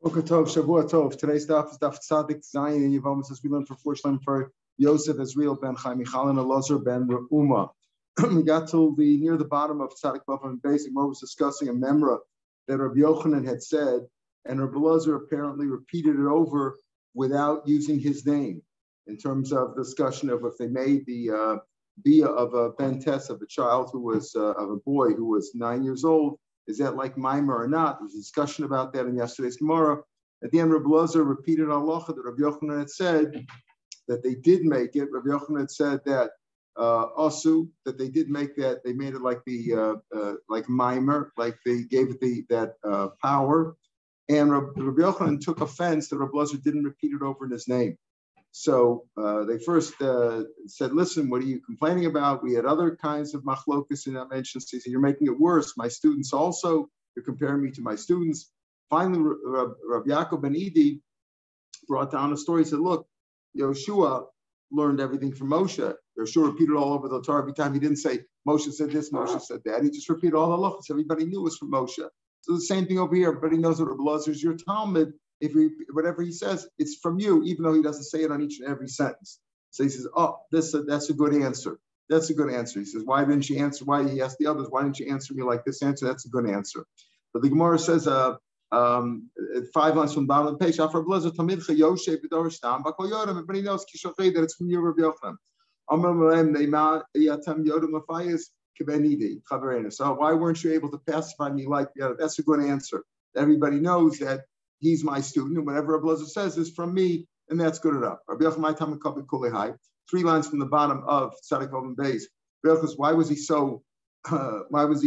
Boker Tov, Shavua Tov. Today's daf is Daf Tzadik Zayin and Yevmot, as we learned for Forshlam for Yosef Israel ben Chaim Michal and Elazar ben Reuma. We got to near the bottom of Tzadik Vav and basic. Where was discussing a memra that Rav Yochanan had said, and Rav Elazar apparently repeated it over without using his name. In terms of discussion of if they made the bia of a ben tes of a child who was of a boy who was 9 years old. Is that like Maimer or not? There was a discussion about that in yesterday's Gemara. At the end, Rav Elazar repeated halacha that Rav Yochanan had said that they did make it. Rav Yochanan had said that asu, that they did make that. They made it like the like Maimer, like they gave it that power. And Rav Yochanan took offense that Rav Elazar didn't repeat it over in his name. So they first said, listen, what are you complaining about? We had other kinds of machlokas in that mention. So he said, you're making it worse. My students also, you're comparing me to my students. Finally, Rav Yaakov ben Idi brought down a story. He said, look, Yoshua learned everything from Moshe. Yoshua repeated all over the Torah every time. He didn't say, Moshe said this, Moshe said that. He just repeated all the halachos. Everybody knew it was from Moshe. So the same thing over here. Everybody knows that Rav Elazar is your Talmud. If whatever he says, it's from you, even though he doesn't say it on each and every sentence. So he says, oh, that's a good answer. That's a good answer. He says, why didn't you answer? Why he asked the others, why didn't you answer me like this answer? That's a good answer. But the Gemara says, 5 lines from the bottom of the page, everybody knows that it's from you, Rabbi Yochanan. So why weren't you able to pacify me like that? That's a good answer. Everybody knows that he's my student, and whatever Rav Elazar says is from me, and that's good enough. 3 lines from the bottom of Tzadik Vav Beis. Why was he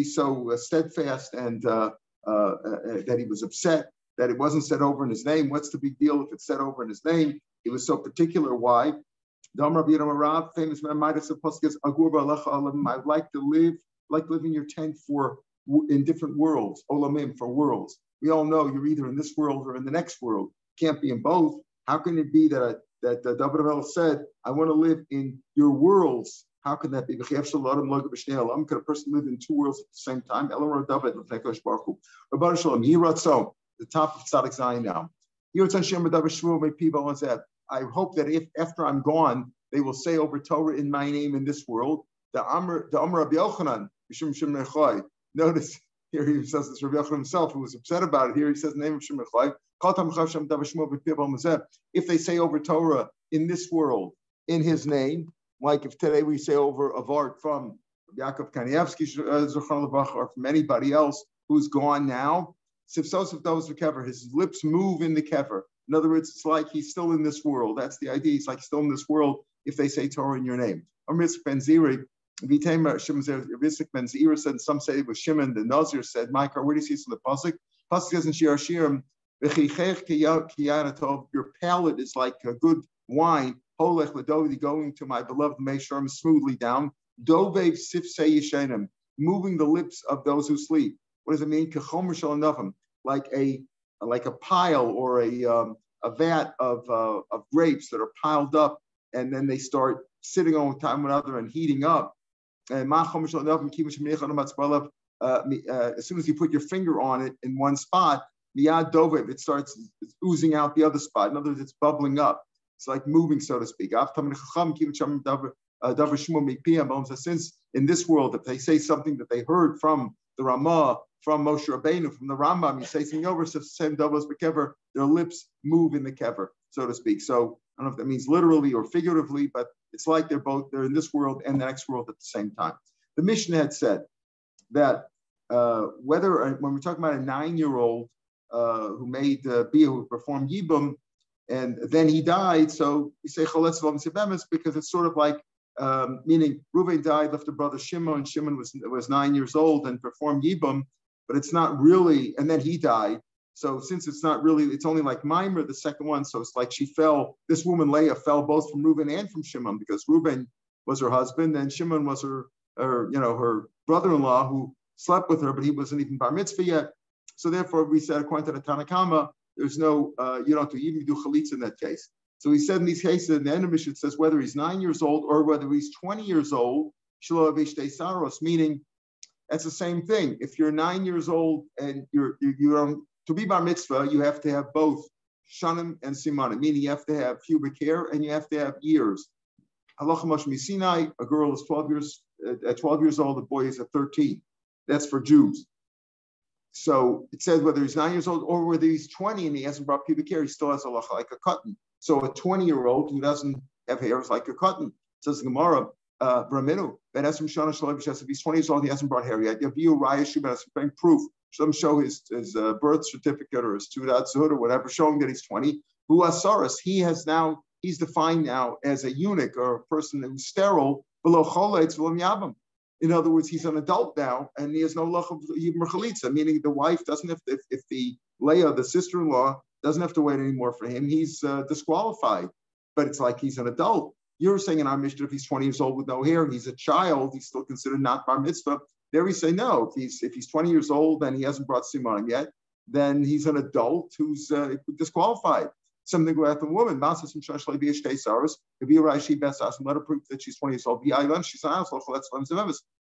so steadfast and that he was upset that it wasn't said over in his name? What's the big deal if it's said over in his name? He was so particular. Why? Famous Midas of Pasuk, I'd like to live in your tent in different worlds, olamim, for worlds. We all know you're either in this world or in the next world. Can't be in both. How can it be that David Amelech said, I want to live in your worlds? How can that be? Could a person live in 2 worlds at the same time? The top of Tzadik Zayin now. I hope that if after I'm gone, they will say over Torah in my name in this world. The Amr Rabbi Yochanan, notice here he says this Rabbi Yochanan himself, who was upset about it. Here he says the name of Shem Echai. If they say over Torah in this world, in his name, like if today we say over Avart from Yaakov Kanievsky, or from anybody else who's gone now, his lips move in the kever. In other words, it's like he's still in this world. That's the idea. It's like he's still in this world if they say Torah in your name. Yitzchak ben Zeira said, some say it was Shimon. The Nazir said, Micah, where do you see this in the Pasuk? Pasuk says in Shiur, your palate is like a good wine, going to my beloved Meisharim smoothly down, moving the lips of those who sleep. What does it mean? Like a pile or a vat of grapes that are piled up, and then they start sitting on time with another and heating up. And as soon as you put your finger on it in one spot, it starts oozing out the other spot. In other words, it's bubbling up. It's like moving, so to speak. Since in this world, if they say something that they heard from the Ramah, from Moshe Rabbeinu, from the Rambam, you say something over, their lips move in the kever, so to speak. So I don't know if that means literally or figuratively, but it's like they're in this world and the next world at the same time. The Mishnah had said that when we're talking about a 9-year-old who made bia, who performed yibum, and then he died, so we say choletz v'lam sebemis because it's sort of like meaning Reuven died, left a brother Shimon. Shimon was 9 years old and performed yibum, but it's not really, and then he died. So since it's not really, it's only like Maimer, the second one. So it's like she fell, this woman Leah fell both from Reuben and from Shimon because Reuben was her husband and Shimon was her brother-in-law who slept with her, but he wasn't even bar mitzvah yet. So therefore we said, according to the Tanakama, there's no, you don't even do chalitza in that case. So he said in these cases, in the end of Mishnah, it says whether he's 9 years old or whether he's 20 years old, meaning that's the same thing. If you're 9 years old and you don't To be bar mitzvah, you have to have both shanim and simanim, meaning you have to have pubic hair and you have to have years. Halacha Moshe Sinai, a girl is 12 years old, a boy is at 13. That's for Jews. So it says whether he's 9 years old or whether he's 20 and he hasn't brought pubic hair, he still has halacha like a cotton. So a 20-year-old who doesn't have hair is like a cotton. Says the Gemara, Braminu, that has from Shana Shalav, if he's 20 years old, he hasn't brought hair yet. Yaviu Raya Shubin, bring proof. Show him show his birth certificate or his Tudat Zud or whatever, showing that he's 20. Who Asaras, he's defined now as a eunuch or a person who's sterile, below Choletz, below Yabam. In other words, he's an adult now, and he has no lach of Yibmer Chalitza, meaning the wife doesn't have to, if the Leah, the sister-in-law, doesn't have to wait anymore for him, he's disqualified. But it's like he's an adult. You're saying in our Mishnah, if he's 20 years old with no hair, he's a child, he's still considered not bar mitzvah. There we say no. If he's 20 years old and he hasn't brought simanim yet, then he's an adult who's disqualified. Something about the woman. Let her prove that she's 20 years old.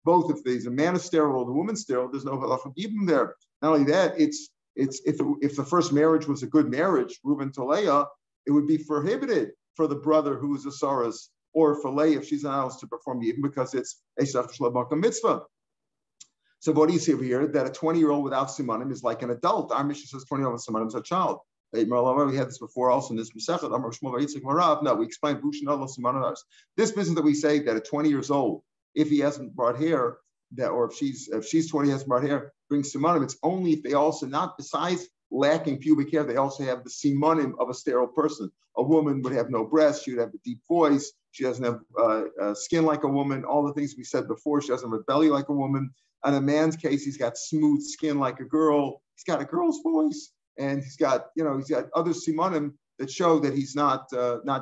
Both if there's a man is sterile or the woman sterile, there's no halach of yibum there. Not only that, it's if the first marriage was a good marriage, Reuben to Leah, it would be prohibited for the brother who is a saras or for Leah if she's annals to perform yibum because it's a shach mitzvah. So what do you see over here? That a 20-year-old without simanim is like an adult. Our Mishnah says 20-year-old with simanim is a child. We had this before also in this Masechet. No, we explained this business that we say that at 20 years old, if he hasn't brought hair, or if she's 20 hasn't brought hair, brings simanim. It's only if they also not besides lacking pubic hair, they also have the simanim of a sterile person. A woman would have no breasts. She would have a deep voice. She doesn't have skin like a woman. All the things we said before. She doesn't have a belly like a woman. In a man's case, he's got smooth skin like a girl. He's got a girl's voice. And he's got other simanim that show that he's not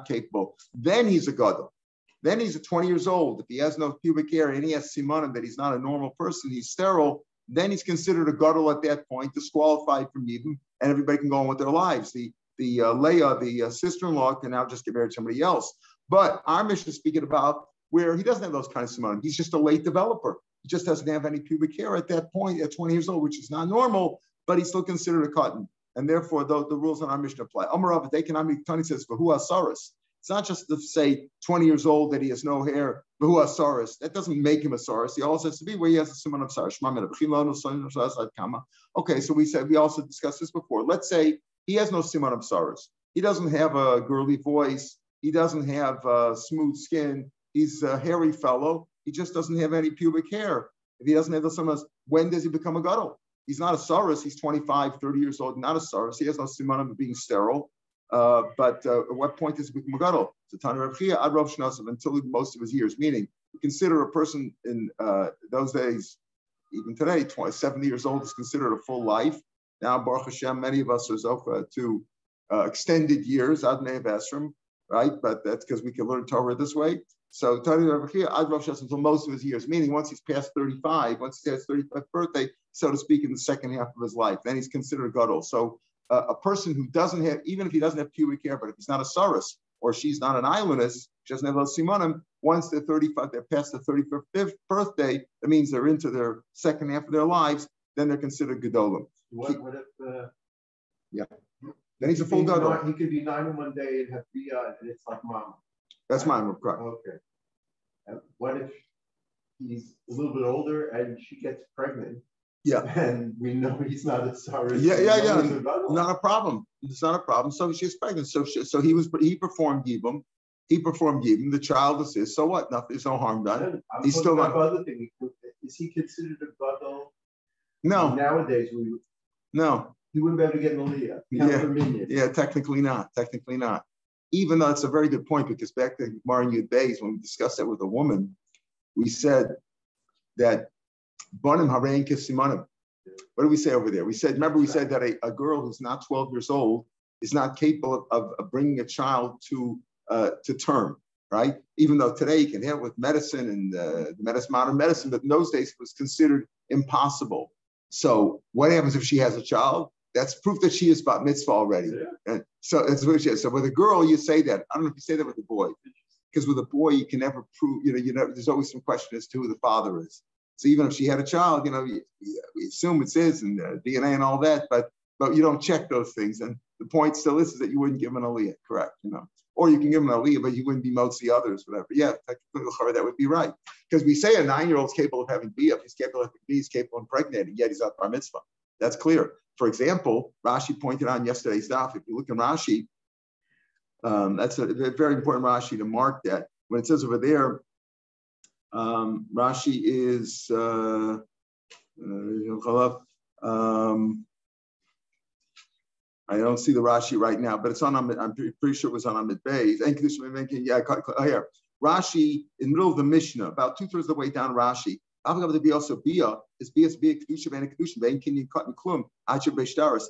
capable. Then he's a gadol. Then he's 20 years old. If he has no pubic hair and he has simanim that he's not a normal person, he's sterile. Then he's considered a gadol at that point, disqualified from yibum, and everybody can go on with their lives. The Leah, the sister-in-law, can now just get married to somebody else. But our Mishnah is speaking about where he doesn't have those kind of simanim. He's just a late developer. He just doesn't have any pubic hair at that point at 20 years old, which is not normal, but he's still considered a cotton. And therefore, the rules on our Mishnah apply. Amarav, Tani says, Vahu Asaris. It's not just to say 20 years old that he has no hair, Vahu Asaris. That doesn't make him a Saris. He also has to be where he has a Simon of Saris. Okay, so we also discussed this before. Let's say he has no Simon of Saris. He doesn't have a girly voice. He doesn't have smooth skin. He's a hairy fellow. He just doesn't have any pubic hair. If he doesn't have the Simon, when does he become a gadol? He's not a saras. He's 25, 30 years old, not a saras. He has no simanim of being sterile. But at what point does he become a gadol? So Tani Rav Chia, Ad Rav Shnasav, until most of his years. Meaning, we consider a person in those days, even today, 70 years old is considered a full life. Now, Baruch Hashem, many of us are zocha to extended years, Ad Ne'ev Esrim, right? But that's because we can learn Torah this way. So Tani Rav Chia, Ad Rav Shnasav, until most of his years. Meaning, once he's past 35, once he has 35th birthday, so to speak, in the second half of his life, then he's considered a gadol. So a person who doesn't have, even if he doesn't have pubic hair, but if he's not a saras or she's not an islandess, she doesn't have those simanim, once they're 35, they're past the 35th birthday, that means they're into their second half of their lives, then they're considered gadolim. What if then he's a full gadol. He could be 9 in one day and have Bia, and it's like mom. That's mine, correct. Okay. And what if he's a little bit older and she gets pregnant? Yeah, and we know he's not a sorry. Yeah. Not a problem. It's not a problem. So she's pregnant. So he performed yibum. He performed yibum. The child is his. So what? Nothing. There's no harm done. He's still not. Other thing. Is he considered a gadol? No. Nowadays no. He wouldn't be able to get an aliyah. Yeah. Technically not. Even though it's a very good point, because back to Gemara Yud Beis, when we discussed that with a woman, we said that Banim Harein Kisimanim. What do we say over there? We said that a girl who's not 12 years old is not capable of bringing a child to term, right? Even though today you can have it with medicine and modern medicine, but in those days it was considered impossible. So what happens if she has a child? That's proof that she is bat mitzvah already. Yeah. And so that's what she is. So with a girl, you say that. I don't know if you say that with a boy, because with a boy you can never prove. There's always some question as to who the father is. So even if she had a child, we assume it's his and DNA and all that. But but you don't check those things. And the point still is that you wouldn't give an aliyah, correct? Or you can give an aliyah, but you wouldn't be motzi others, whatever. Yeah, that would be right. Because we say a 9-year-old is capable of having bia, if he's capable of having bia, he's capable of impregnating, yet he's not bar mitzvah. That's clear. For example, Rashi pointed on yesterday's daf. If you look in Rashi, that's a very important Rashi to mark that. When it says over there, Rashi is I don't see the Rashi right now, but it's on. I'm pretty sure it was on Amid Beis. Yeah, here. Rashi in the middle of the Mishnah, about 2/3 of the way down Rashi. Also bia is bia kedusha and kedusha vein kinyan cut and klum acher beishtaris.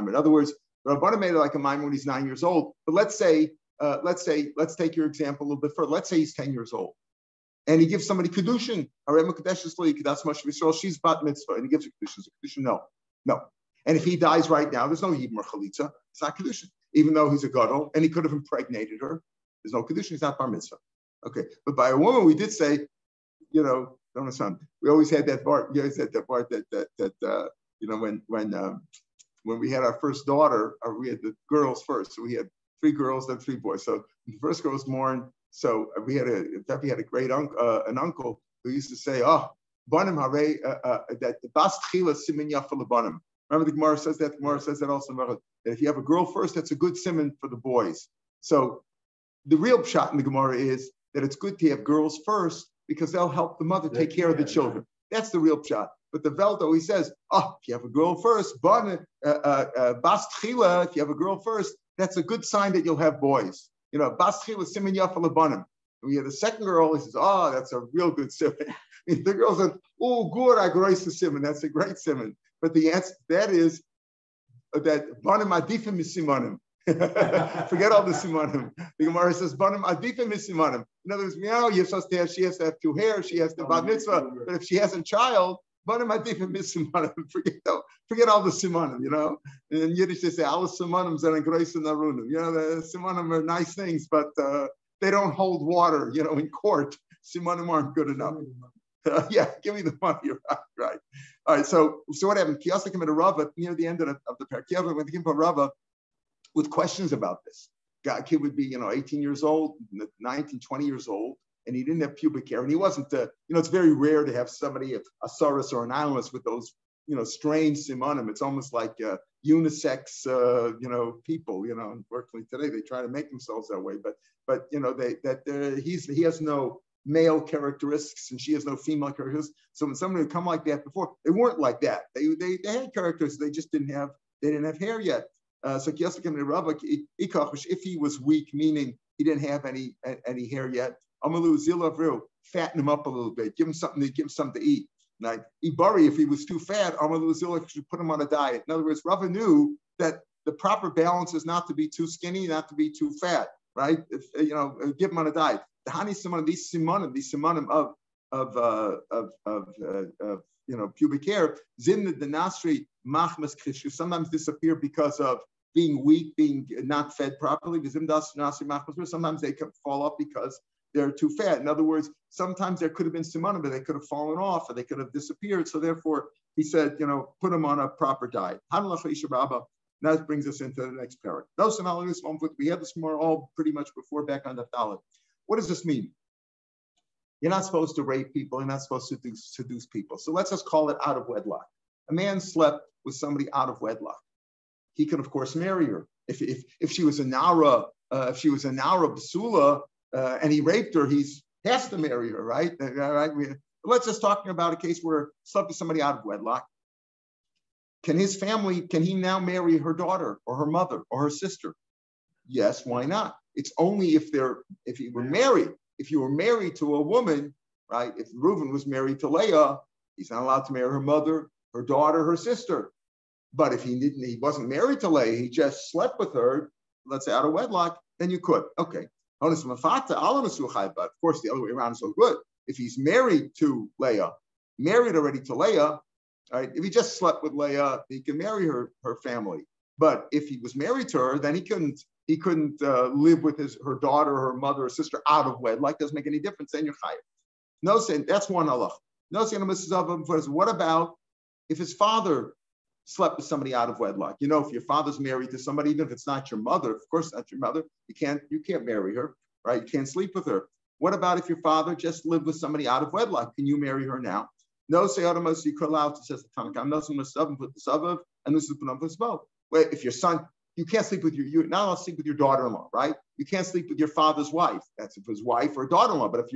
In other words, Rabbanan made it like a mime when he's 9 years old. But let's take your example a little bit further. Let's say he's 10 years old, and he gives somebody kedushin. She's bat mitzvah, and he gives her kedushin. No. And if he dies right now, there's no yibum or chalitza. It's not kedushin, even though he's a gadol, and he could have impregnated her. There's no kedushin. He's not bar mitzvah. Okay, but by a woman, we did say, don't understand. We always had that part. You always had that part that when we had our first daughter, we had the girls first. So we had 3 girls, then 3 boys. So the first girl was born. So we had a great uncle who used to say, banim hare that the bas tchila simin yafa lebanim. Remember the Gemara says that. The Gemara says that also. That if you have a girl first, that's a good siman for the boys. So the real pshat in the Gemara is that it's good to have girls first because they'll help the mother take care of the children. That's the real pshat. But the Veldo, he says, if you have a girl first, bas tchila, if you have a girl first, that's a good sign that you'll have boys. Bas tchila simin yafa lebanim. When you have the second girl, he says, that's a real good siman. The girl says, good, I grace the siman. That's a great siman. But the answer to that is that banim adifim misimanim. Forget all the simanim. The Gemara says banim adifim misimanim. In other words, she has to have 2 hair, she has to bat mitzvah. But if she has a child, banim adifim misimanim. Forget all the simanim. And in Yiddish they say all simanim zeren grois narunim. The simanim are nice things, but they don't hold water. In court, simanim aren't good enough. Give me the money. Right. All right. So what happened? Kiyasa came to Rava near the end of the parak. Kiyasa went to give Rava with questions about this. A kid would be, 18 years old, 19, 20 years old, and he didn't have pubic hair, and he wasn't. It's very rare to have somebody, a saurus or an annals with those, strange simanim. It's almost like unisex, people. Unfortunately today they try to make themselves that way, but he has no male characteristics and she has no female characteristics. So when somebody would come like that before, they weren't like that. They had characters, they just didn't have hair yet. So if he was weak, meaning he didn't have any hair yet, Amalu Zilavru, fatten him up a little bit, give him something to eat. Like Ibari, if he was too fat, Amalu Zilavru should put him on a diet. In other words, Rava knew that the proper balance is not to be too skinny, not to be too fat, right? Give him on a diet. The honey simanim, these simanim of pubic hair, zimna the nasri machmas kishu, sometimes disappear because of being weak, being not fed properly. Sometimes they can fall off because they're too fat. In other words, sometimes there could have been simanim, but they could have fallen off or they could have disappeared. So therefore, he said, put them on a proper diet. That brings us into the next parak. Those analysis we had this more all pretty much before back on the Talmud. What does this mean? You're not supposed to rape people. You're not supposed to seduce people. So let's just call it out of wedlock. A man slept with somebody out of wedlock. He can, of course, marry her. If she was a Nara, Basula, and he raped her, he has to marry her, right? Let's just talk about a case where he slept with somebody out of wedlock. Can he now marry her daughter or her mother or her sister? Yes, why not? It's only if you were married to a woman, right? If Reuven was married to Leah, he's not allowed to marry her mother, her daughter, her sister. But if he wasn't married to Leah, he just slept with her, let's say out of wedlock, then you could. Okay. But of course, the other way around is so good. If he's married already to Leah, right? If he just slept with Leah, he can marry her family. But if he was married to her, then he couldn't live with her daughter, her mother, or sister out of wedlock. Doesn't make any difference. Then you're chayav. No sin. That's one halach. No sin. What about if his father slept with somebody out of wedlock. You know, if your father's married to somebody, even if it's not your mother, of course not your mother, you can't marry her, right? You can't sleep with her. What about if your father just lived with somebody out of wedlock? Can you marry her now? No, say Adamas, you could allow, says the Tanakh. I'm not going to put the suburb, and this is put on this boat. Wait, if your son, you can't sleep with you're not allowed to sleep with your daughter-in-law, right? You can't sleep with your father's wife. That's if his wife or daughter-in-law. But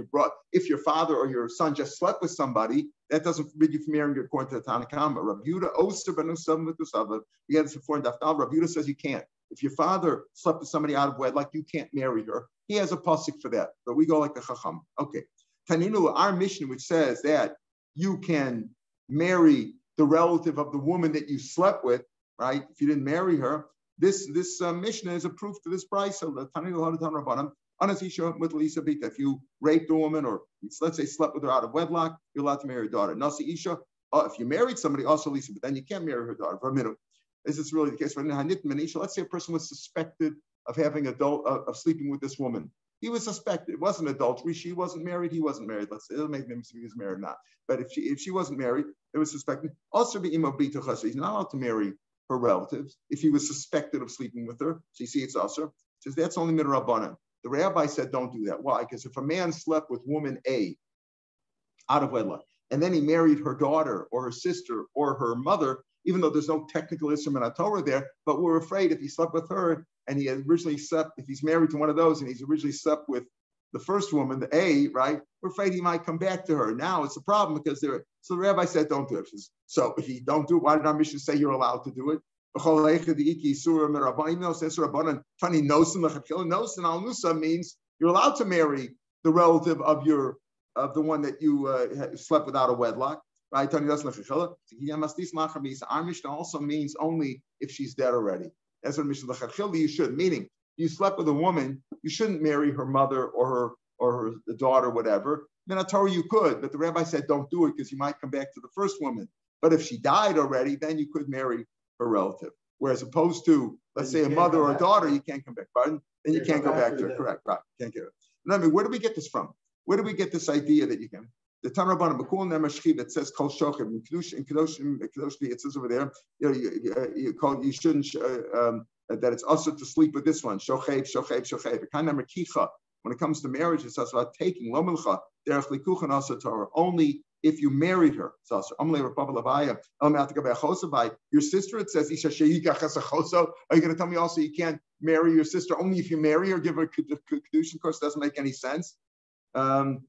if your father or your son just slept with somebody, that doesn't forbid you from marrying according to the Tanakh. Rav Yehuda Oster ben Usam with the suburb. We had this before in Daf Yomi. Rav Yehuda says you can't. If your father slept with somebody out of wedlock, you can't marry her. He has a pasuk for that, but we go like the Chacham. Okay, Taninu, our mission, which says that you can marry the relative of the woman that you slept with, right? If you didn't marry her, this mission is a proof to this price. So the Taninu Hadatan Rabbanim, Anasisha with Lisa Bita. If you raped a woman, or let's say slept with her out of wedlock, you're allowed to marry her daughter. Nasi Isha, if you married somebody, also Lisa, but then you can't marry her daughter for a minute. Is this really the case? Let's say a person was suspected of having of sleeping with this woman. He was suspected. It wasn't adultery. She wasn't married. He wasn't married. Let's say it'll make him see if he's married or not. But if she wasn't married, it was suspected. Also, be imobita. He's not allowed to marry her relatives if he was suspected of sleeping with her. So you see, it's also says that's only midrabanan. The rabbi said don't do that. Why? Because if a man slept with woman A out of wedlock, and then he married her daughter or her sister or her mother, even though there's no technical instrument on Torah there, but we're afraid if he slept with her and he had originally slept, if he's married to one of those and he's originally slept with the first woman, the A, right? We're afraid he might come back to her. Now it's a problem because so the rabbi said don't do it. So if you don't do it, why did our mission say you're allowed to do it? Funny nosen means you're allowed to marry the relative of the one that you slept without a wedlock. Right? Our Mishnah also means only if she's dead already. That's what Mishnah you should. Meaning, you slept with a woman, you shouldn't marry her mother or her daughter, whatever. Then at Torah you could, but the rabbi said don't do it because you might come back to the first woman. But if she died already, then you could marry her relative. Whereas opposed to, let's say, a mother or a daughter, you can't come back. Pardon? Then you can't go back to her. Correct. Right. Can't get it. I mean, where do we get this from? Where do we get this idea that you can? The Tanur Rabbanan B'Kul Nemashchi that says Kol Shochem in Kedoshim, it says over there, you shouldn't that it's also to sleep with this one. Shochev. When it comes to marriage, it's also about taking Lomilcha Derech Likuchan also Torah only if you married her. It's also your sister. It says Isha Sheika Chesachoso. Are you going to tell me also you can't marry your sister only if you marry her? Give her kedushin? Of course, doesn't make any sense. It's only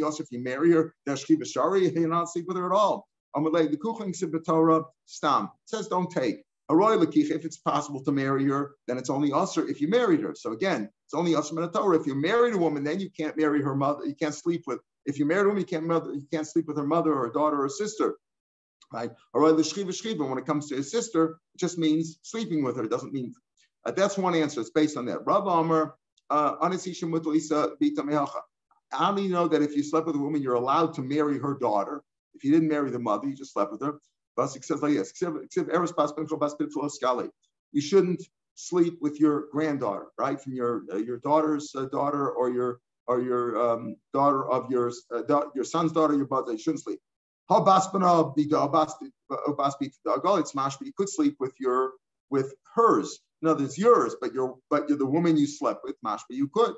also if you marry her, you're not sleep with her at all. The Kuchling Torah Stam says don't take. If it's possible to marry her, then it's only usher if you married her. So again, it's only usher in Torah. If you married a woman, then you can't marry her mother. You can't sleep with. If you married a woman, you can't sleep with her mother or her daughter or sister. Right? When it comes to his sister, it just means sleeping with her. It doesn't mean. That's one answer. It's based on that. Rav Amar. How do you know that if you slept with a woman, you're allowed to marry her daughter? If you didn't marry the mother, you just slept with her. Basik says like this: you shouldn't sleep with your granddaughter, right? From your daughter's daughter or your daughter of your son's daughter, your brother. You shouldn't sleep. It's mash, but you could sleep with hers. In other words, yours, but you're the woman you slept with, mashma, you could.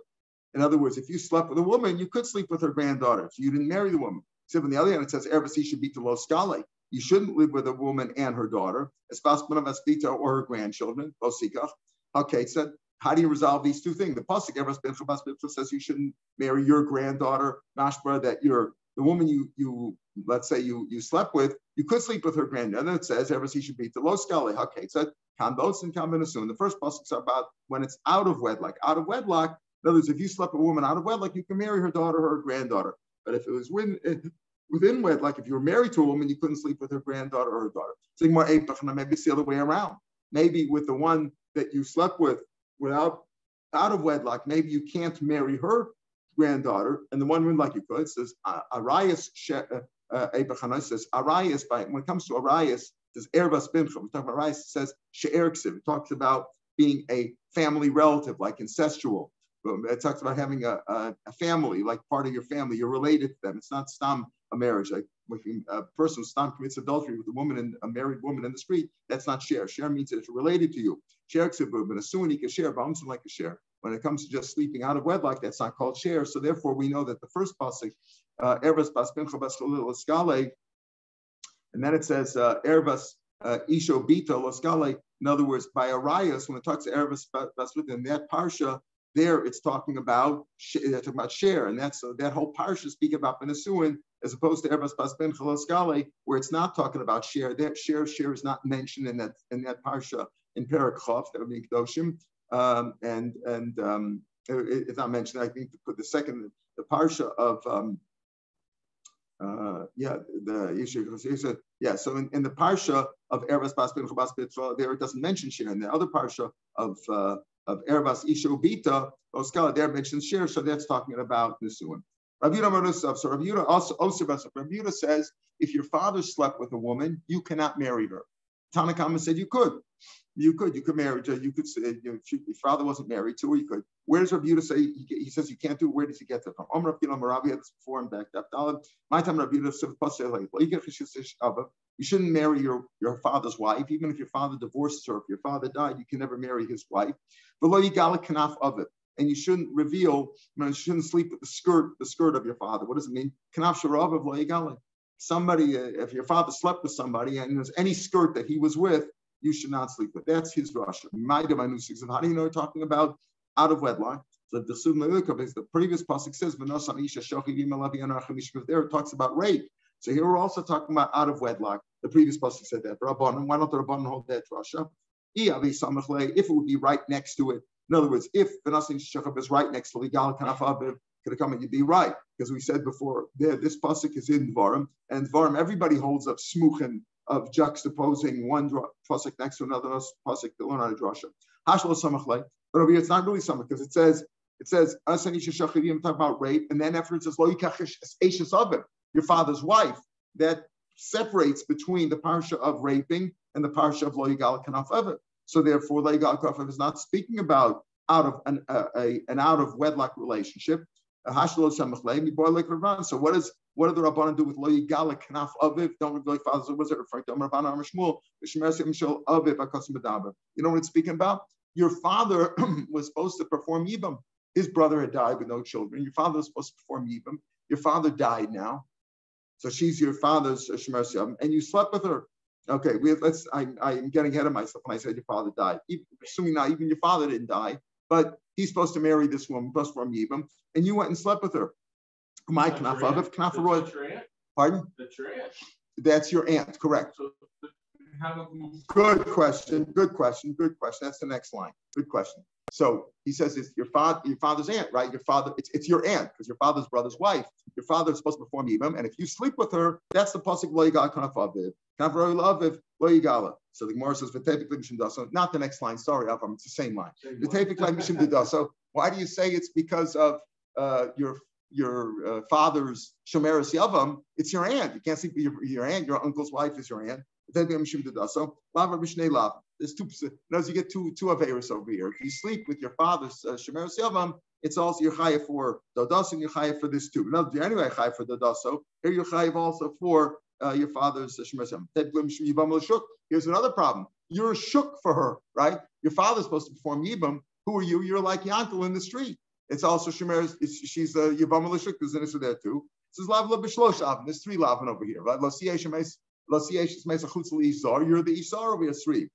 In other words, if you slept with a woman, you could sleep with her granddaughter. So you didn't marry the woman. Except on the other hand, it says Erbasi should be to lo skale. You shouldn't live with a woman and her daughter, or her grandchildren, lo sikach. Okay, so how do you resolve these two things? The pasuk says you shouldn't marry your granddaughter, mashma, that the woman you let's say you slept with, you could sleep with her granddaughter. And then it says Erbasi should be to lo skale. Okay, so Kandos and Kambinasun. The first pasuk is about when it's out of wedlock. Out of wedlock, in other words, if you slept with a woman out of wedlock, you can marry her daughter or her granddaughter. But if it was within wedlock, if you were married to a woman, you couldn't sleep with her granddaughter or her daughter. So maybe it's the other way around. Maybe with the one that you slept with out of wedlock, maybe you can't marry her granddaughter, and the one like you could. It says Arias says Arias when it comes to Arias. It says Ervas Bincha. We talk about Arias. It says She'er Ksiv. It talks about being a family relative, like incestual. It talks about having a family, like part of your family. You're related to them. It's not stam a marriage. Like a person who commits adultery with a married woman in the street, that's not share. Share means that it's related to you. Share but as soon as he can share, but like a share. When it comes to just sleeping out of wedlock, that's not called share. So therefore, we know that the first pasuk, Ervas bas pincha bas chalil laskale, and then it says Ervas isho bita laskale. In other words, by Arias, when it talks to Ervas bas in that parsha, there it's talking about share, and that's that whole parsha speaking about benasuin, as opposed to Ervas bas pincha laskale, where it's not talking about share. That share is not mentioned in that parsha in Perek Chav, that would be Kedoshim. It's not mentioned. I think to put the parsha of the issue. Yeah, so in the parsha of Ervas bas pincha bas pitra, there it doesn't mention share. In the other parsha of Ervas isho bita oskala, there mentions share. So that's talking about nisuin. Rav Yehuda says if your father slept with a woman, you cannot marry her. Tanakama said you could. You could marry her. You could say, if your father wasn't married to her, you could. Where does Rav Yehuda say he says you can't do it? Where does he get that from? We had this before and back up. My time Rav Yehuda said, you shouldn't marry your father's wife, even if your father divorces her. If your father died, you can never marry his wife. But kanaf of it. And you shouldn't reveal, you shouldn't sleep with the skirt of your father. What does it mean? Kanaf sharav of lo yigala. Somebody, if your father slept with somebody and there's any skirt that he was with, you should not sleep with. That's his drasha. How do you know we're talking about out of wedlock? So the previous pasuk says, there it talks about rape. So here we're also talking about out of wedlock. The previous pasuk said that. Why don't the Rabbanan hold that drasha? If it would be right next to it. In other words, if the Nasin Shechab is right next to Ligal Kanaf could have come and you'd be right. Because we said before, this pasuk is in Dvarim, and Dvarim, everybody holds up smuchen of juxtaposing one pasuk next to another pasuk to learn on a drasha. Hashlo samachlei, but over here it's not really samach because it says talk about rape, and then after it says lo yikachish eshes avim, your father's wife. That separates between the parsha of raping and the parsha of lo yigal kanaf avim. So therefore, lo yigal kanaf avim is not speaking about out of an out of wedlock relationship. Hashlo samachlei mi boy like Rav. So what do the Rabbanan do with lo yigala kanaf aviv? Don't reveal your father's. What is it referring to? Rabbanan Amar Shmuel v'shemer mishal aviv akasim b'daber. You know what it's speaking about? Your father was supposed to perform yibam. His brother had died with no children. Your father was supposed to perform yibam. Your father died now, so she's your father's shemer siyam, and you slept with her. Okay, I'm getting ahead of myself when I said your father died. Assuming now, even your father didn't die, but he's supposed to marry this woman, supposed to perform yibam, and you went and slept with her. My knaf aviv, knaf roy. Pardon? That's your aunt. That's your aunt, correct. So, good question. That's the next line. Good question. So he says it's your father's aunt, right? Your father, it's your aunt because your father's brother's wife. Your father is supposed to perform yibam, and if you sleep with her, that's the pasuk lo yigal kanaf aviv. Knaf roy aviv lo yigala. So the Gemara says v'tefik mishum daso. Not the next line. Sorry, Avram. It's the same line. V'tefik mishum daso. Why do you say it's because of your father's shomeres yavam? It's your aunt. You can't sleep with your aunt. Your uncle's wife is your aunt. There's two. Notice you get two averis over here. If you sleep with your father's shomeres yavam, it's also your chayav for dodaso and your chayav for this too. Now, anyway, chayav for dodaso. Here you're chayav also for your father's shomeres yavam. Here's another problem. You're a shuk for her, right? Your father's supposed to perform yibam. Who are you? You're like your uncle in the street. It's also shemeres. She's a yibam l'shuk. There's an issue there too. This is lavla b'shlosh avim. There's three lavin over here, right? You're the Isar over here, three.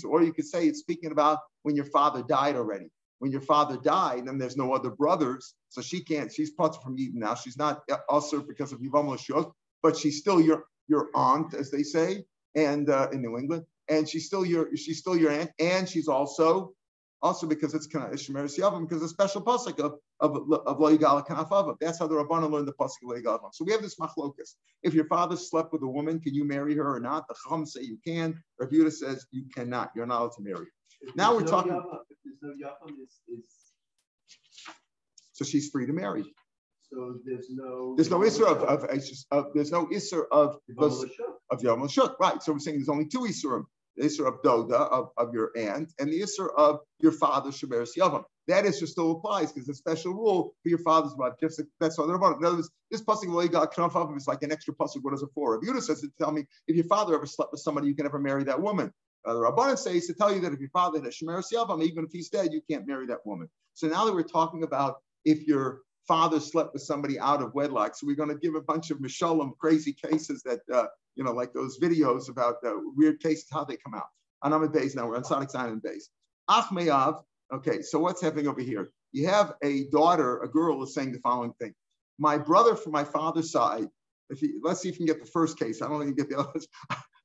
Or you could say it's speaking about when your father died already. When your father died, then there's no other brothers, so she can't. She's part from Eden now. She's not also because of Yivam L'Shuk, but she's still your aunt, as they say, and in New England, and she's still your aunt, and she's also because it's kind of Ishmeres Yavam, because it's a special pasuk of Lo Yigal Kanaf Avav. That's how the Rabbanan learned the pasuk of Lo Yigal Kanaf. So we have this machlokas. If your father slept with a woman, can you marry her or not? The Chacham say you can. Rav Yehuda says you cannot. You're not allowed to marry her. Now we're talking. If there's no Yavam, so she's free to marry. So there's no isser of Yom L'Shuk. Right. So we're saying there's only two issurim. The Isser of Doda, of your aunt, and the Isser of your father, Shemeres Yavam. that issue still applies because it's a special rule for your father's wife. Just that's all they're about. In other words, this pasuk really got cut off of him. It's like an extra pasuk. What is it for? Rav Yehuda says to tell me if your father ever slept with somebody, you can never marry that woman. The Rabbanan says to tell you that if your father had a shemeres yavam, even if he's dead, you can't marry that woman. So now that we're talking about if your father slept with somebody out of wedlock, so we're going to give a bunch of mishalom crazy cases that like those videos about weird cases, how they come out. And I'm at base now. We're on Sadik Zion and base. Achmeyav. Okay, so what's happening over here? You have a daughter, a girl is saying the following thing. My brother from my father's side, let's see if you can get the first case. I don't think you can get the others.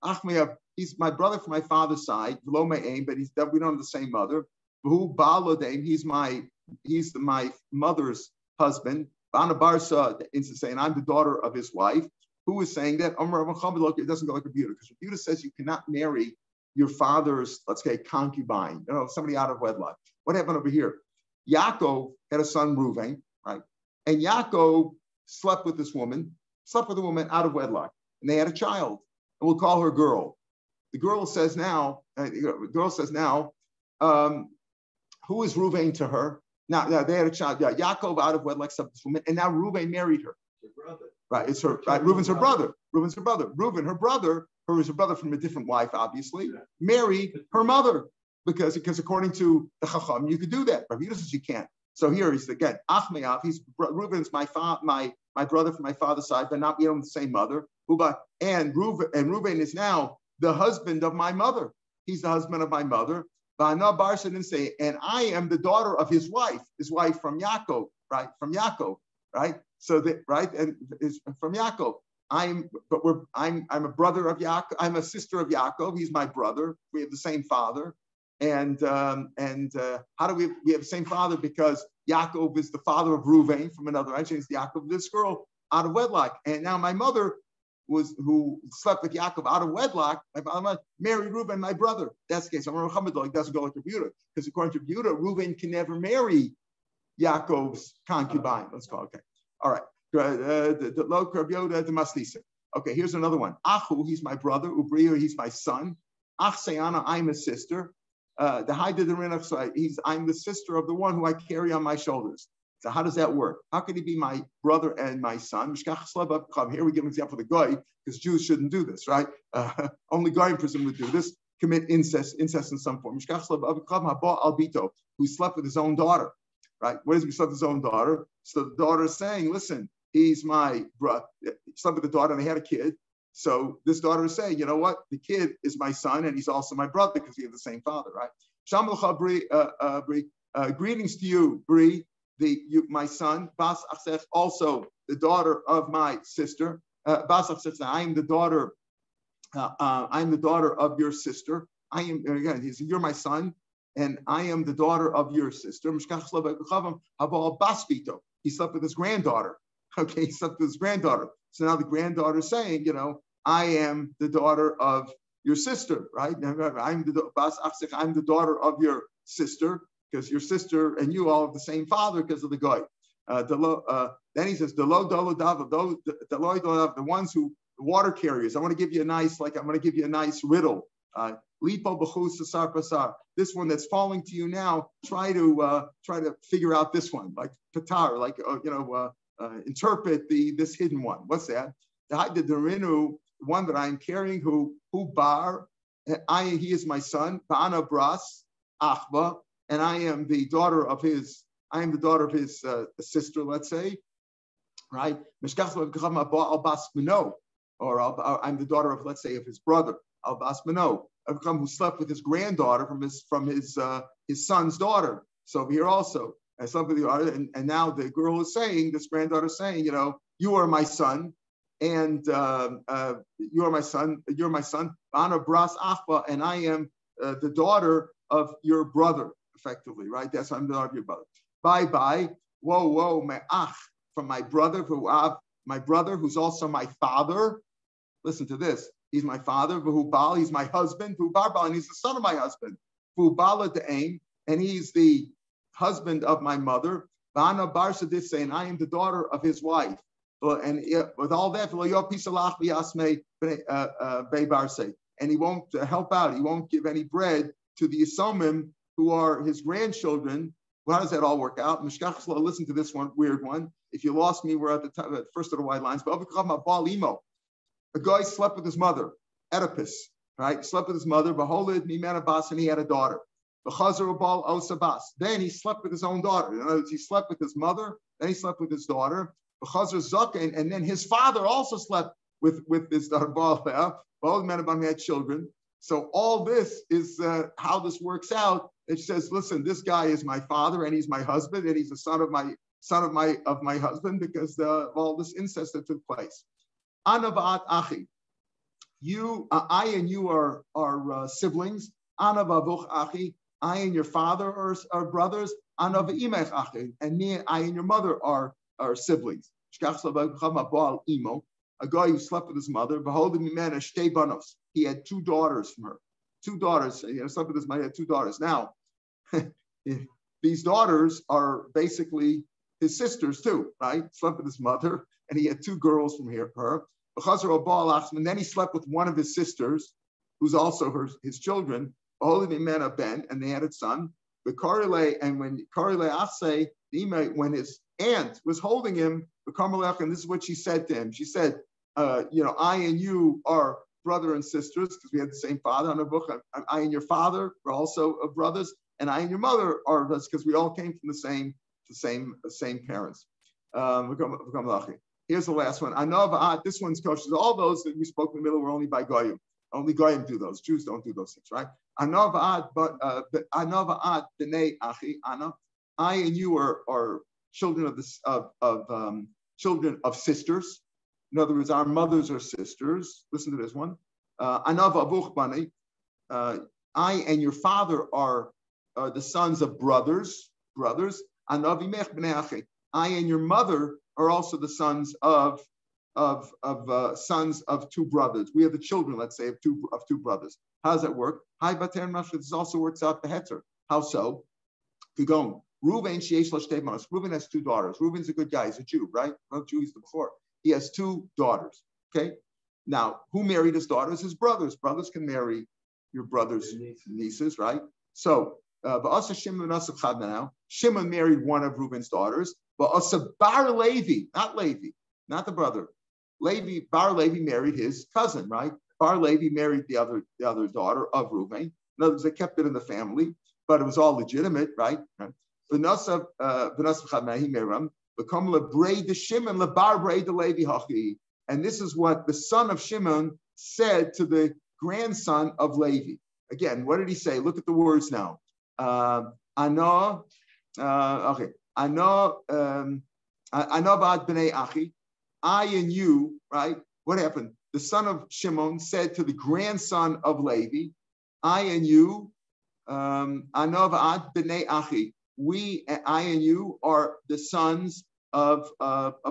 Achmeyav, he's my brother from my father's side, below my aim, but we don't have the same mother. Who Balodame, he's my mother's husband. Bana Barsa is saying I'm the daughter of his wife. Who is saying that? It doesn't go like Rebuta, because Rebuta says you cannot marry your father's, let's say, concubine, somebody out of wedlock. What happened over here? Yaakov had a son, Reuven, right? And Yaakov slept with a woman out of wedlock, and they had a child. And we'll call her girl. The girl says now, who is Reuven to her? Now they had a child. Yeah, Yaakov out of wedlock slept with this woman, and now Reuven married her. Her brother. Right, it's her. Right, Reuven's her brother. Reuven, her brother is her brother from a different wife, obviously. Married her mother because according to the Chacham, you could do that. Rav Yehuda says you can't. So here he's again Achmeyav. He's Reuven's my brother from my father's side, but not the same mother. And Reuven is now the husband of my mother. He's the husband of my mother. Va'ana Barsa didn't say, and I am the daughter of his wife from Yaakov, right? From Yaakov, right? So that right, and is from Yaakov. I'm a brother of Yaakov. I'm a sister of Yaakov. He's my brother. We have the same father. And how do we have the same father? Because Yaakov is the father of Reuven from another. I changed Yaakov, this girl out of wedlock. And now my mother who slept with Yaakov out of wedlock, married Reuven, my brother. That's the case. I'm it doesn't go like Rebuta, because according to Rebuta, Reuven can never marry Yaakov's concubine. Let's go. Okay. All right. The low Yoda, the Maslisa. Okay, here's another one. Achu, he's my brother. Ubriya, he's my son. Ach Sayana, I'm a sister. The high did the Rinach, so I'm the sister of the one who I carry on my shoulders. So how does that work? How can he be my brother and my son? Here we give an example of the goy, because Jews shouldn't do this, right? Only goyim presume would do this. Commit incest in some form. Who slept with his own daughter, right? What does he slept with his own daughter? So the daughter is saying, listen, he's my brother. Slept with the daughter and they had a kid. So this daughter is saying, you know what? The kid is my son and he's also my brother because we have the same father, right? Greetings to you, Bri, my son. Bas Achsech, also the daughter of my sister. Bas Achsech, I'm the daughter of your sister. You're my son, and I am the daughter of your sister. He slept with his granddaughter. Okay, he slept with his granddaughter. So now the granddaughter is saying, I am the daughter of your sister, right? I'm the daughter of your sister, because your sister and you all have the same father because of the guy. Then he says, the ones who, the water carriers. I'm going to give you a nice riddle. This one that's falling to you now, try to figure out this one, like Patar, interpret this hidden one. What's that? The one that I'm carrying, who bar, he is my son, Ba'ana Bras, Achba, and I am the daughter of his sister, let's say, right? Or I'm the daughter of, let's say, of his brother, Al-Bas Mano, who slept with his granddaughter from his son's daughter. So here also, and now the girl is saying, this granddaughter is saying, you are my son, and you're my son, Ana Bras Achba, and I am the daughter of your brother, effectively, right? That's why I'm the daughter of your brother. Bye, whoa, me'ach, from my brother, who's also my father. Listen to this. He's my father, V'hubal, he's my husband, V'hubal, and he's the son of my husband. V'hubal de'aim, and he's the husband of my mother. V'ana barsa difse, and I am the daughter of his wife. And with all that, and he won't help out. He won't give any bread to the Yisomim, who are his grandchildren, Well, how does that all work out? Listen to this one, weird one. If you lost me, we're at the top, at first of the white lines. But a guy slept with his mother, Oedipus, right? Slept with his mother, Beholid, Mimanabas, and he had a daughter. Then he slept with his own daughter. In other words, he slept with his mother, then he slept with his daughter. And then his father also slept with his daughter, Beholid, Manabam had children. So all this is how this works out. It says, listen, this guy is my father and he's my husband and he's the son of my husband because of all this incest that took place. Anavat achi, I and you are siblings. Anavavuch achi, I and your father are brothers. Anav imech achi, and I and your mother are siblings. A guy who slept with his mother. He had two daughters from her. Two daughters. Slept with his mother. He had two daughters. Now, these daughters are basically his sisters too, right? Slept with his mother, and he had two girls from her. And then he slept with one of his sisters, who's also his children. And they had a son. And when his aunt was holding him, and this is what she said to him. She said, I and you are brother and sisters because we had the same father. I and your father were also brothers, and I and your mother are brothers because we all came from the same parents. Here's the last one. Anava, this one's kosher. All those that we spoke in the middle were only by goyim. Only goyim do those. Jews don't do those things, right? Anava b'nei achi ana. I and you are children children of sisters. In other words, our mothers are sisters. Listen to this one. Anava avuch bani. I and your father are the sons of brothers. Anavi mech b'nei achi. I and your mother are also the sons of two brothers. We are the children, let's say, of two brothers. How does that work? Hi, Bater Mashra. This also works out the heter. How so? Kugon. Reuven Reuven has two daughters. Reuven's a good guy. He's a Jew, right? Not Jew, he's the before. He has two daughters. Okay. Now, who married his daughters? His brothers. Brothers can marry your brother's nieces, right? So, Shimon married one of Reuben's daughters. But Bar Levi, not Levi, not the brother. Bar Levi married his cousin, right? Bar Levi married the other daughter of Reuben. In other words, they kept it in the family, but it was all legitimate, right? And this is what the son of Shimon said to the grandson of Levi. Again, what did he say? Look at the words now. I know bad b'nei achi. I and you, right? What happened? The son of Shimon said to the grandson of Levi, I and you, ano bad b'nei achi. I and you are the sons of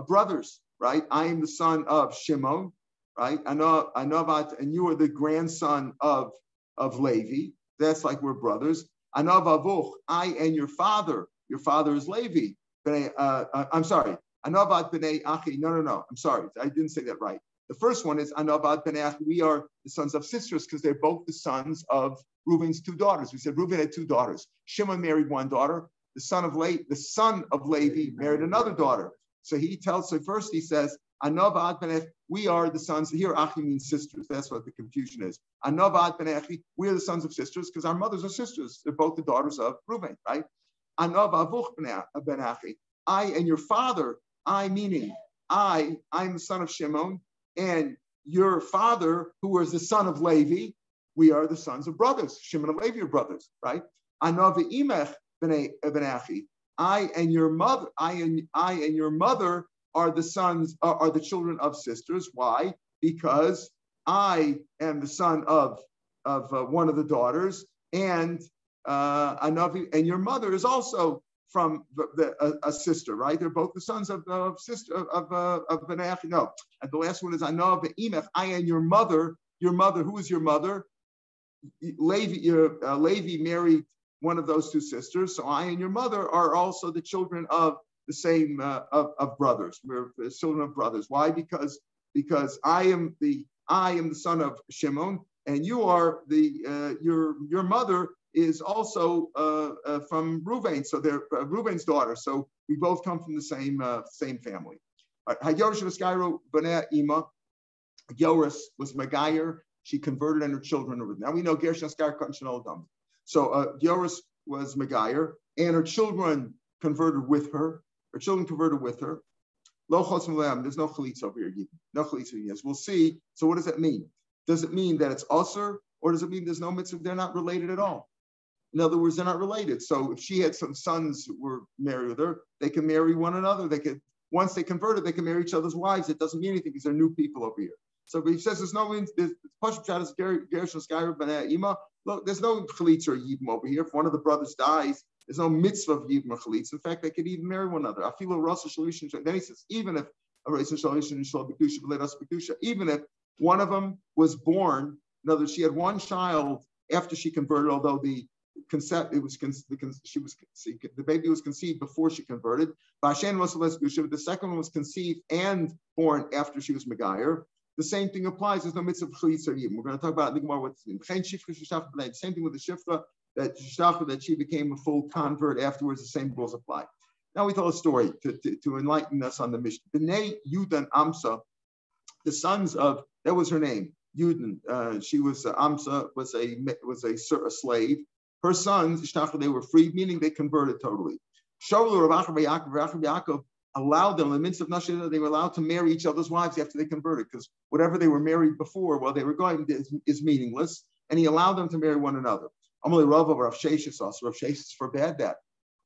brothers, right? I am the son of Shimon, right? Ano bad, and you are the grandson of Levi. That's like we're brothers. Ano vavuch. I and your father. Your father is Levi. I'm sorry. Anavad b'nei achi. No. I'm sorry. I didn't say that right. The first one is Anavad b'nei achi. We are the sons of sisters because they're both the sons of Reuben's two daughters. We said Reuben had two daughters. Shimon married one daughter. The son of Levi married another daughter. So first he says Anavad b'nei achi. We are the sons. Here achi means sisters. That's what the confusion is. Anavad b'nei achi. We are the sons of sisters because our mothers are sisters. They're both the daughters of Reuben, right? I and your father, I'm the son of Shimon, and your father, who was the son of Levi, we are the sons of brothers. Shimon and Levi are brothers, right? I and your mother are the children of sisters. Why? Because I am the son of one of the daughters, and your mother is also from a sister, right? They're both the sons of Bnei Achi. No, and the last one is Imech. I and your mother. Your mother, who is your mother? Levi married one of those two sisters, so I and your mother are also the children of the same of brothers. We're the children of brothers. Why? Because I am the son of Shimon, and you are your mother is also from Reuven, so they're Reuven's daughter. So we both come from the same family. Yoris was Megayer. She converted and her children were. Now we know Gershon Askar Katan Odam. So Yoris was Megayer, and her children converted with her. Her children converted with her. Lo Chosim Le'am. There's no chalitza over here. No chalitza. Yes, we'll see. So what does that mean? Does it mean that it's usher, or does it mean there's no mitzvah? They're not related at all. In other words, they're not related. So if she had some sons who were married with her, they can marry one another. They could, once they converted, they can marry each other's wives. It doesn't mean anything because they're new people over here. So he says there's no Pashup Pshat is Gershon Skyer B'nei Ima. Look, there's no chalitza or yibum over here. If one of the brothers dies, there's no mitzvah of yibum or chalitza. In fact, they could even marry one another. I feel a rasa shalishin. Then he says even if a rasa shalishin and shal b'kedusha v'leidas b'kedusha, even if one of them was born, in other words, she had one child after she converted, although the baby was conceived before she converted. The second one was conceived and born after she was Megayer. The same thing applies. There's no mitzvah of chalitza or yibum. We're going to talk about it in the Gemara what this means. The same thing with the shifra that she became a full convert afterwards. The same rules apply. Now we tell a story to enlighten us on the mission. B'nei Yudan Amsa, the sons of, that was her name, Yudan. She was Amsa was a slave. Her sons, they were freed, meaning they converted totally. Yaakov allowed them, in the midst of Nashida, they were allowed to marry each other's wives after they converted, because whatever they were married before while they were going is meaningless, and he allowed them to marry one another. Amalei Rav Sheshis also. Rav Sheshis forbade that.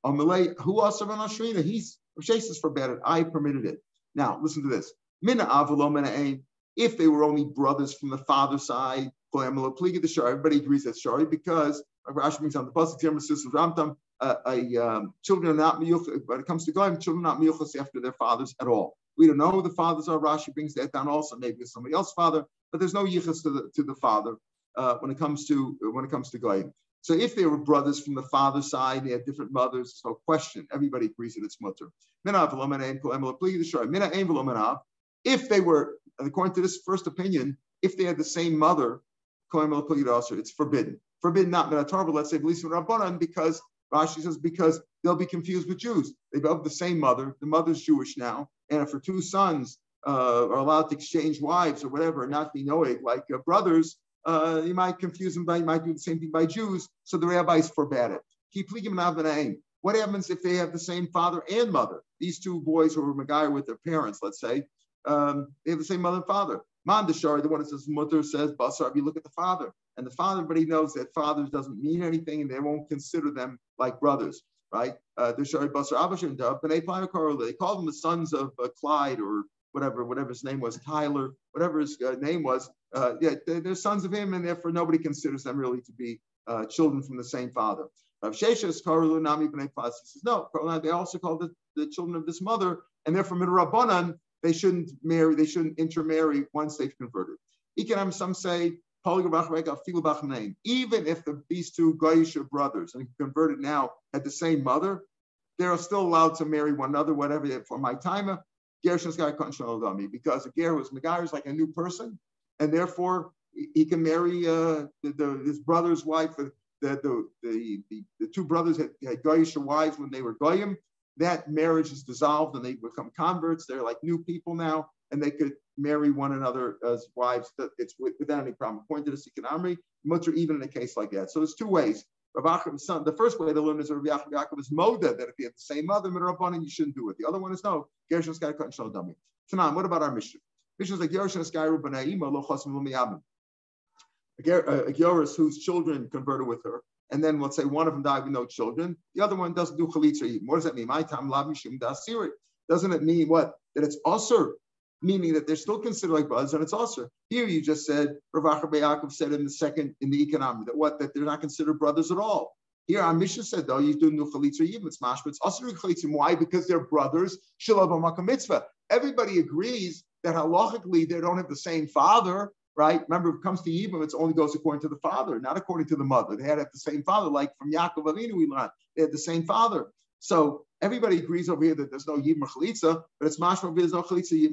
Amalei, who also Rav Sheshis forbade it. I permitted it. Now, listen to this. Mina avalo mina ain. If they were only brothers from the father's side, everybody agrees that's shari, because Rashi brings on the pasuk Ramtam, children are not miyuchas. When it comes to goyim, children are not miyuchas after their fathers at all. We don't know who the fathers are. Rashi brings that down also. Maybe it's somebody else's father, but there's no yichas to the father when it comes to goyim. So if they were brothers from the father's side, they had different mothers. There's no question. Everybody agrees that it's mutter. If they were, according to this first opinion, if they had the same mother, it's forbidden. Forbidden not minatar, but let's say rabbanan, because Rashi says because they'll be confused with Jews. They have the same mother. The mother's Jewish now, and if her two sons are allowed to exchange wives or whatever, and not be noeg like brothers, you might confuse them you might do the same thing by Jews. So the rabbis forbade it. What happens if they have the same father and mother? These two boys who were Megayer with their parents, let's say, they have the same mother and father. Mandashari, the one that says mutter, says basar. If you look at the father, and the father, but he knows that fathers doesn't mean anything, and they won't consider them like brothers, right? Dashari basar abashim dub, but they call them the sons of Clyde or whatever his name was, Tyler, whatever his name was. They're sons of him, and therefore nobody considers them really to be children from the same father. Rav Sheshis Karulu Nami B'nei Plas. He says no, they also call the children of this mother, and therefore midrabanan they shouldn't marry, they shouldn't intermarry once they've converted. Some say even if these two Goyish brothers and converted now had the same mother, they're still allowed to marry one another, whatever. For my time, because a ger was Megayer is like a new person, and therefore he can marry his brother's wife. The two brothers had Goyish wives when they were Goyim. That marriage is dissolved and they become converts. They're like new people now, and they could marry one another as wives. It's without any problem. According to the Sikh Amri, mutter even in a case like that. So there's two ways. The first way to learn is Rav Yaakov is moda, that if you have the same mother, midrabanan, you shouldn't do it. The other one is no. Gershon Sky Cut and Shal Dami. Tanan, what about our Mishnah? Mishnah is like Gershon Sky Rubanayima lo chasim lumiyabim. A Yoris whose children converted with her, and then let's say one of them died with no children, the other one doesn't do chalitza even. What does that mean? My time lav mishum dasiri. Doesn't it mean what? That it's usher, meaning that they're still considered like brothers, and it's usher. Here you just said, Rav Yaakov said in the economy that they're not considered brothers at all. Here our Mishnah said though, you do no chalitza even. It's mashma. It's usher chalitza. Why? Because they're brothers. Shalav b'makam mitzvah. Everybody agrees that halachically they don't have the same father. Right? Remember, if it comes to Yibam, it only goes according to the father, not according to the mother. They had the same father, like from Yaakov Avinu we learned. They had the same father. So everybody agrees over here that there's no Yibam or Chalitza, but it's mashma, there's no Chalitza,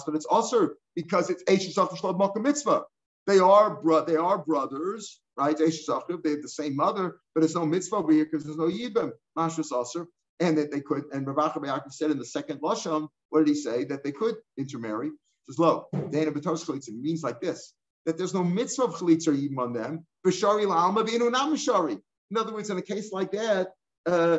but it's also because it's Eish Yisach Shalom Malka Mitzvah. They are brothers, right? They have the same mother, but there's no mitzvah over here because there's no yibam, mashras aser, and that they could. And Rav Yaakov said in the second lashon, what did he say? That they could intermarry. He says, lo, Dana b'tos chalitza means like this, that there's no mitzvah of chalitza or yibam on them. B'shari la'alma v'inu nam shari. In other words, in a case like that,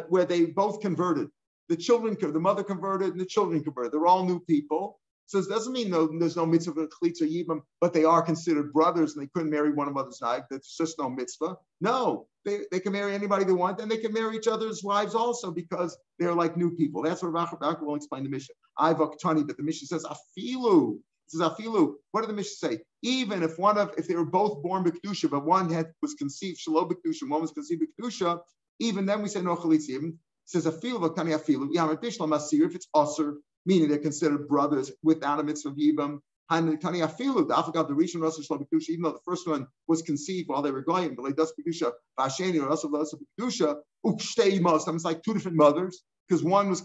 where they both converted, the mother converted and the children converted. They're all new people. So it doesn't mean there's no mitzvah of chalitza or yibam, but they are considered brothers and they couldn't marry one another's wife. That's just no mitzvah. No, they can marry anybody they want, and they can marry each other's wives also because they're like new people. That's what Rav Shapiro will explain the Mishnah. Ivak but the Mishnah says afilu. It says afilu. What did the Mishnah say? Even if if they were both born b'kedusha, but one was conceived shalom b'kedusha, one was conceived b'kedusha, even then we say no chalitza. It says afilu v'kani afilu. If it's aser, meaning they're considered brothers without a mitzvah of yibam. Even though the first one was conceived while they were going, it's like two different mothers, because one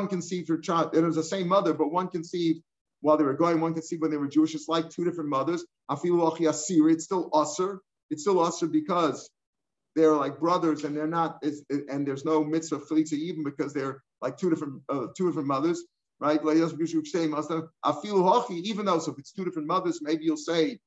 conceived her child, and it was the same mother, but one conceived while they were going, one conceived when they were Jewish. It's like two different mothers. It's still usher. It's still usher because they're like brothers, and they're not. And there's no mitzvah of chalitza even because they're like two different mothers. Right? Even though, so if it's two different mothers, maybe you'll say,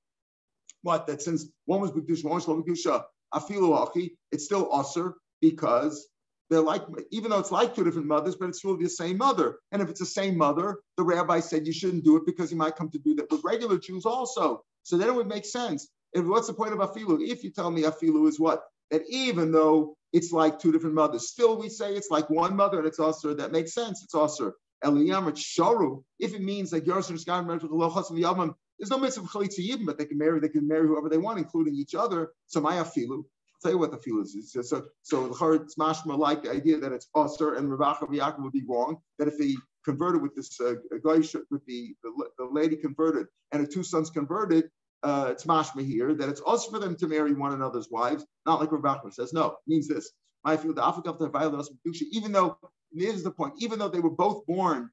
that since one was b'kedusha, one was lo b'kedusha, afilu hachi, it's still aser because they're like, even though it's like two different mothers, but it's really the same mother. And if it's the same mother, the rabbi said you shouldn't do it because you might come to do that with regular Jews also. So then it would make sense. And what's the point of afilu? If you tell me afilu is what? That even though it's like two different mothers, still we say it's like one mother and it's aser. That makes sense. It's aser. If it means like there's no mitzvah of chalitza yibam, but they can marry whoever they want, including each other. So my afilu, I'll tell you what the afilu is. So the it's mashma like the idea that it's aser, and Rav Yaakov would be wrong that if he converted with this guy with the lady converted and her two sons converted, it's mashma here that it's also for them to marry one another's wives, not like Rav Yaakov says. No, it means this. My afilu the Africa of the violence of kedusha, even though. Here's the point. Even though they were both born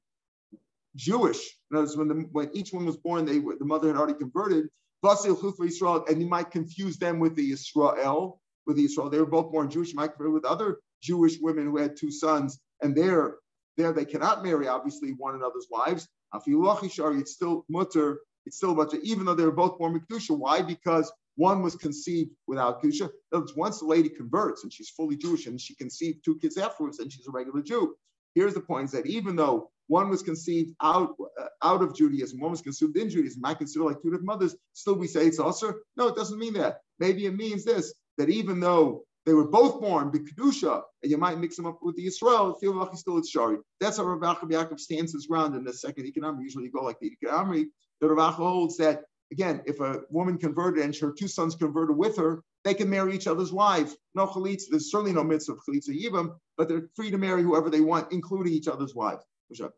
Jewish, when each one was born, the mother had already converted. And you might confuse them with the Israel. They were both born Jewish. You might compare with other Jewish women who had two sons, and there they cannot marry obviously one another's wives. It's still mutter. It's still mutter, even though they were both born Kedusha. Why? Because one was conceived without Kedusha. Once the lady converts and she's fully Jewish and she conceived two kids afterwards, and she's a regular Jew. Here's the point: is that even though one was conceived out of Judaism, one was conceived in Judaism, might consider like two different mothers, still we say it's also. No, it doesn't mean that. Maybe it means this: that even though they were both born b'kedusha, and you might mix them up with the Yisrael, feel like still it's shari. That's how Rav Yaakov stands his ground in the second economic. Usually you go like the economic. The Rav holds that. Again, if a woman converted and her two sons converted with her, they can marry each other's wives. No chalitza, there's certainly no mitzvah of chalitza yibam, but they're free to marry whoever they want, including each other's wives.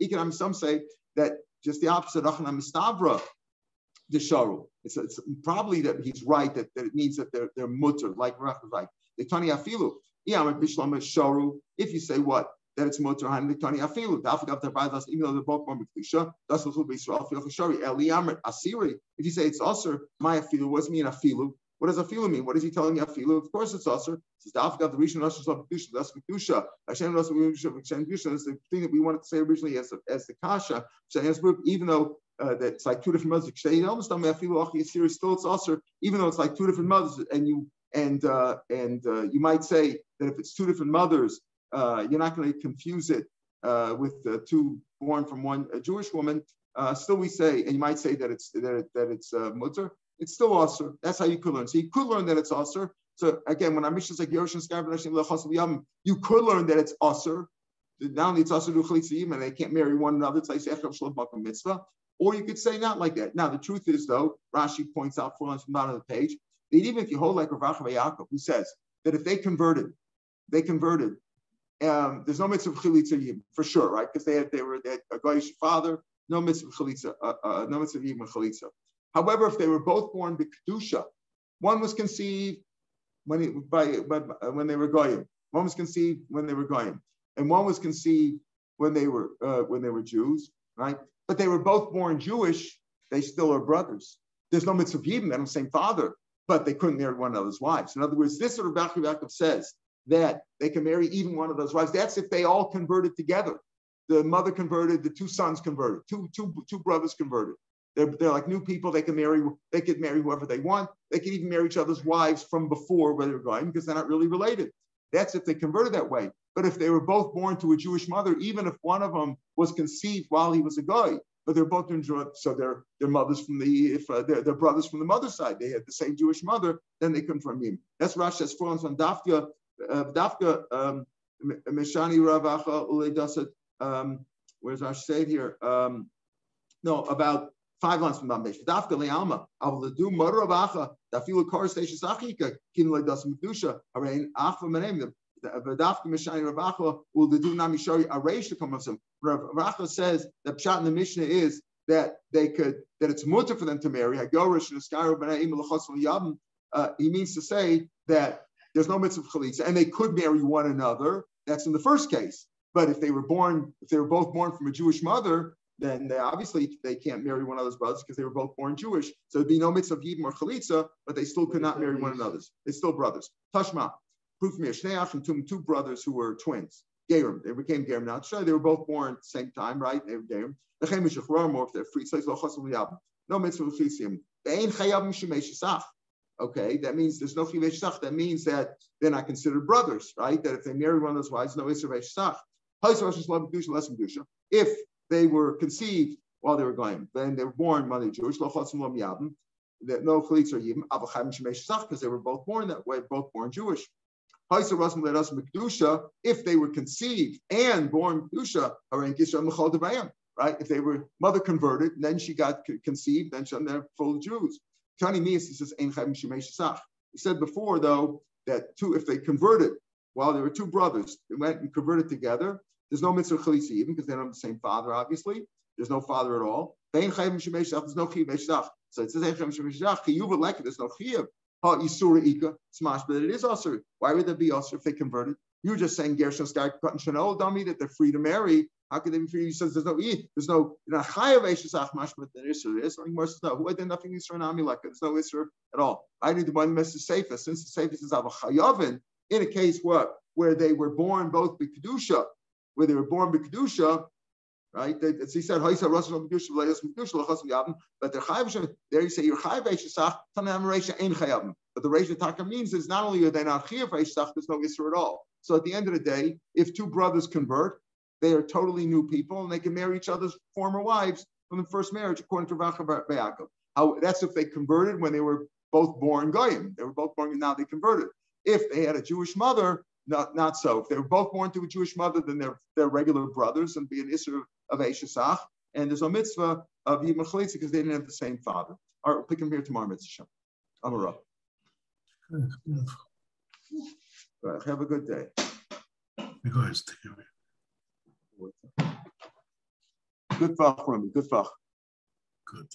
Economics, some say that just the opposite, the sharu. It's probably that he's right, that it means that they're mutter, like Rach was right. The tani afilu. If you say what? That it's mutter han tani afilu. Even though they're both born b'kedusha, that's what be Israel feel shari. Asiri. If you say it's aser, my afilu. What does it mean afilu? What does afilu mean? What is he telling you afilu? Of course it's aser. It's the Africa of the region of b'kedusha. That's b'kedusha. Hashem knows b'kedusha. Is the thing that we wanted to say originally as the kasha. Even though that it's like two different mothers. Still it's aser. Even though it's like two different mothers, and you might say that if it's two different mothers. You're not going to confuse it with two born from one Jewish woman. Still, we say, and you might say that it's mutter. It's still aser. That's how you could learn. So you could learn that it's aser. So again, when our mission is like Yerush and Skype, you could learn that it's aser. Not only it's aser to chalitza and they can't marry one another. It's like Echad Shalom Bakam Mitzvah. Or you could say not like that. Now the truth is, though, Rashi points out 4 lines from the bottom of the page that even if you hold like Rav Yaakov, who says that if they converted. There's no mitzvah of chalitza yibam for sure, right? Because they had a goyish father, no mitzvah of chalitza, no mitzvah of yibam chalitza. However, if they were both born b'kedusha, one was conceived when they were goyim, one was conceived when they were goyim, and one was conceived when they were Jews, right? But they were both born Jewish. They still are brothers. There's no mitzvah of yibam. They're the same father. but they couldn't marry one another's wives. In other words, this sort of Rav Yaakov says that they can marry even one of those wives. That's if they all converted together. The mother converted, the two sons converted, two brothers converted. They're like new people. They could marry whoever they want. They can even marry each other's wives from before where they're going because they're not really related. That's if they converted that way. But if they were both born to a Jewish mother, even if one of them was conceived while he was a guy, but they're both so they're mothers from they're brothers from the mother's side. They had the same Jewish mother, then they come from him. That's Rashi says on Dafka Meshani Ravacha Uledasat. Where's Rashi say it here? No, about 5 months from Bambesh. Dafka Lealma Avladu Mother Ravacha Dafilu Kor Station Sachika Kin Ledasam Kedusha Arain Achva Manem. Dafka Meshani Ravacha Uledadu Namishari Aresh Kamasam. Ravacha says that Pshat in the Mishnah is that it's mutter for them to marry. He means to say that there's no mitzvah of chalitza, and they could marry one another. That's in the first case. But if they were both born from a Jewish mother, then they can't marry one another's brothers because they were both born Jewish. So there'd be no mitzvah of yibum or chalitza, but they still could not marry one another's. They're still brothers. Tashma, proof me a two brothers who were twins. Gerim, they became Gerim. Now, sure, they were both born at the same time, right? They were Gerim. Or if they're free, no mitzvah of chalitza. Okay, that means there's no chiyuv shach. That means that they're not considered brothers, right? That if they marry one of those wives, no isur shach. If they were conceived while they were going, then they were born when they were Jewish. That no chalitza or yibum, because they were both born that way, both born Jewish. If they were conceived and born kedusha, right? If they were mother converted, and then she got conceived, then they're full Jews. He said before, though, that if they converted while there were two brothers, they went and converted together, there's no mitzvah chalitza even because they don't have the same father, obviously. There's no father at all. There's no chiyuv. So it says chiyuv like it. There's no chiyuv. Smash, but it is usher. Why would there be usher if they converted? You were just saying Gershon Sky Cut and Chanel dummy that they're free to marry. How could they be free? He says there's no you're not chayav eishasach mash, but there is isur. Or Gemara says no. Who had done nothing isur and ami like it? There's no isur at all. I need the one message safer. Since the safer says Ava chayavin in a case where they were born both b'kedusha, right? He said Haisa Rasul b'kedusha v'leidas b'kedusha l'chasam yavim. But they're chayav. There you say you're chayav eishasach. Tanam reisha ein chayavim. But the reisha taka means is not only are they not chayav eishasach, there's no isur at all. So at the end of the day, if two brothers convert, they are totally new people, and they can marry each other's former wives from the first marriage, according to Rav Yaakov. That's if they converted when they were both born goyim. They were both born, and now they converted. If they had a Jewish mother, not so. If they were both born to a Jewish mother, then they're regular brothers and be an issur of eishasach. And there's no mitzvah of yibum chalitza because they didn't have the same father. All right, we'll pick them here tomorrow, mitzvah. Amara. Right, have a good day. Good fach, Rami. Good fach. Good.